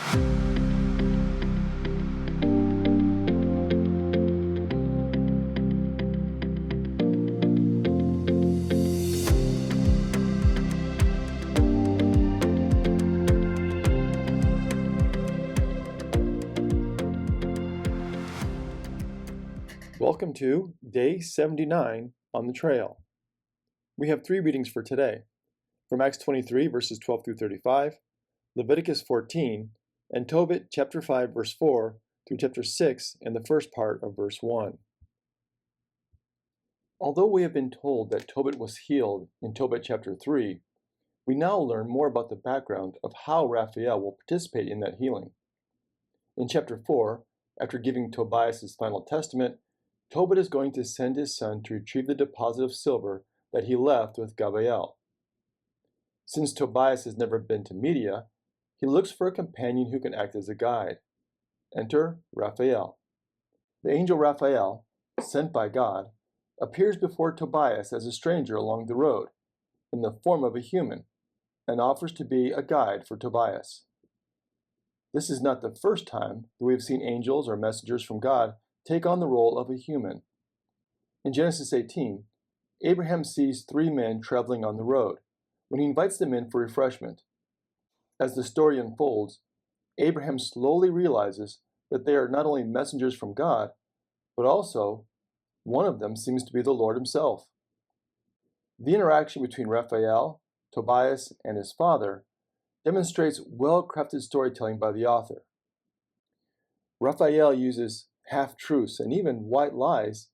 Welcome to Day 79 on the Trail. We have 3 readings for today, from Acts 23, verses 12 through 35, Leviticus 14, and Tobit chapter 5, verse 4 through chapter 6 and the first part of verse 1. Although we have been told that Tobit was healed in Tobit chapter 3, we now learn more about the background of how Raphael will participate in that healing. In chapter 4, after giving Tobias his final testament, Tobit is going to send his son to retrieve the deposit of silver that he left with Gabael. Since Tobias has never been to Media, he looks for a companion who can act as a guide. Enter Raphael. The angel Raphael, sent by God, appears before Tobias as a stranger along the road, in the form of a human, and offers to be a guide for Tobias. This is not the first time that we have seen angels or messengers from God take on the role of a human. In Genesis 18, Abraham sees 3 men traveling on the road when he invites them in for refreshment. As the story unfolds, Abraham slowly realizes that they are not only messengers from God, but also one of them seems to be the Lord himself. The interaction between Raphael, Tobias, and his father demonstrates well-crafted storytelling by the author. Raphael uses half-truths and even white lies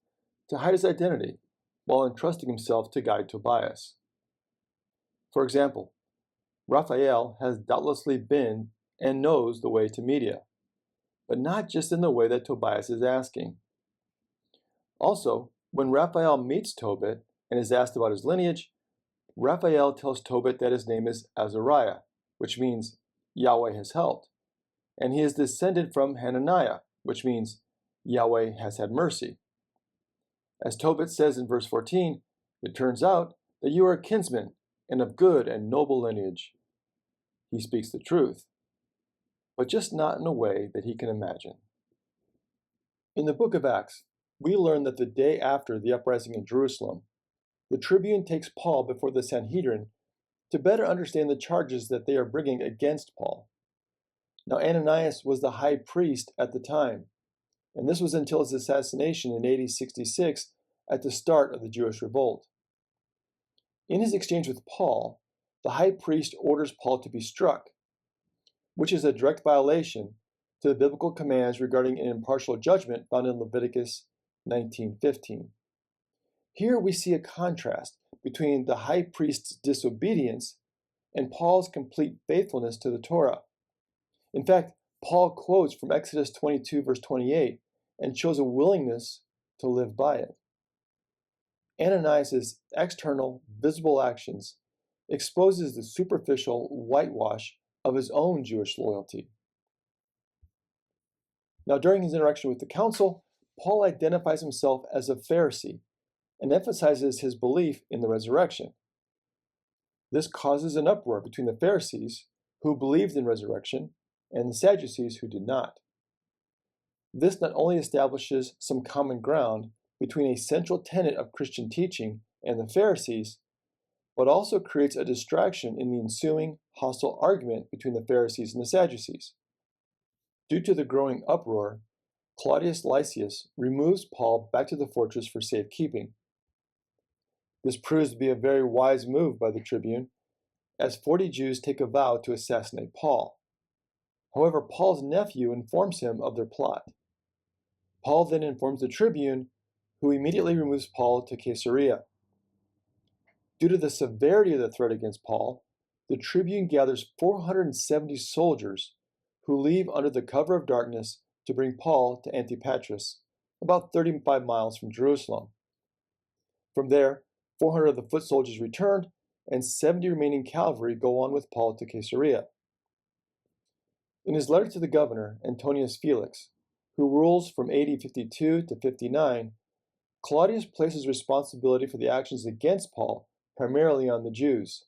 to hide his identity while entrusting himself to guide Tobias. For example, Raphael has doubtlessly been and knows the way to Media, but not just in the way that Tobias is asking. Also, when Raphael meets Tobit and is asked about his lineage, Raphael tells Tobit that his name is Azariah, which means Yahweh has helped, and he is descended from Hananiah, which means Yahweh has had mercy. As Tobit says in verse 14, it turns out that you are a kinsman and of good and noble lineage. He speaks the truth, but just not in a way that he can imagine. In the book of Acts, we learn that the day after the uprising in Jerusalem, the tribune takes Paul before the Sanhedrin to better understand the charges that they are bringing against Paul. Now, Ananias was the high priest at the time, and this was until his assassination in AD 66 at the start of the Jewish revolt. In his exchange with Paul, the high priest orders Paul to be struck, which is a direct violation to the biblical commands regarding an impartial judgment found in Leviticus 19:15. Here we see a contrast between the high priest's disobedience and Paul's complete faithfulness to the Torah. In fact, Paul quotes from Exodus 22, verse 28, and shows a willingness to live by it. Ananias' external, visible actions exposes the superficial whitewash of his own Jewish loyalty. Now, during his interaction with the council, Paul identifies himself as a Pharisee and emphasizes his belief in the resurrection. This causes an uproar between the Pharisees, who believed in resurrection, and the Sadducees, who did not. This not only establishes some common ground between a central tenet of Christian teaching and the Pharisees, but also creates a distraction in the ensuing hostile argument between the Pharisees and the Sadducees. Due to the growing uproar, Claudius Lysias removes Paul back to the fortress for safekeeping. This proves to be a very wise move by the tribune, as 40 Jews take a vow to assassinate Paul. However, Paul's nephew informs him of their plot. Paul then informs the tribune, who immediately removes Paul to Caesarea. Due to the severity of the threat against Paul, the tribune gathers 470 soldiers who leave under the cover of darkness to bring Paul to Antipatris, about 35 miles from Jerusalem. From there, 400 of the foot soldiers returned, and 70 remaining cavalry go on with Paul to Caesarea. In his letter to the governor, Antonius Felix, who rules from AD 52 to 59, Claudius places responsibility for the actions against Paul primarily on the Jews.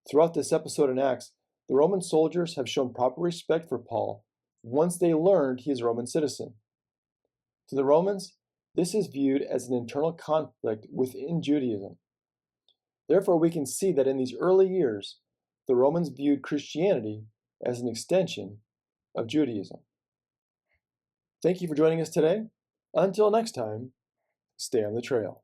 Throughout this episode in Acts, The Roman soldiers have shown proper respect for Paul once they learned he is a Roman citizen. To the Romans, this is viewed as an internal conflict within Judaism. Therefore, we can see that in these early years, the Romans viewed Christianity as an extension of Judaism. Thank you for joining us today. Until next time, stay on the trail.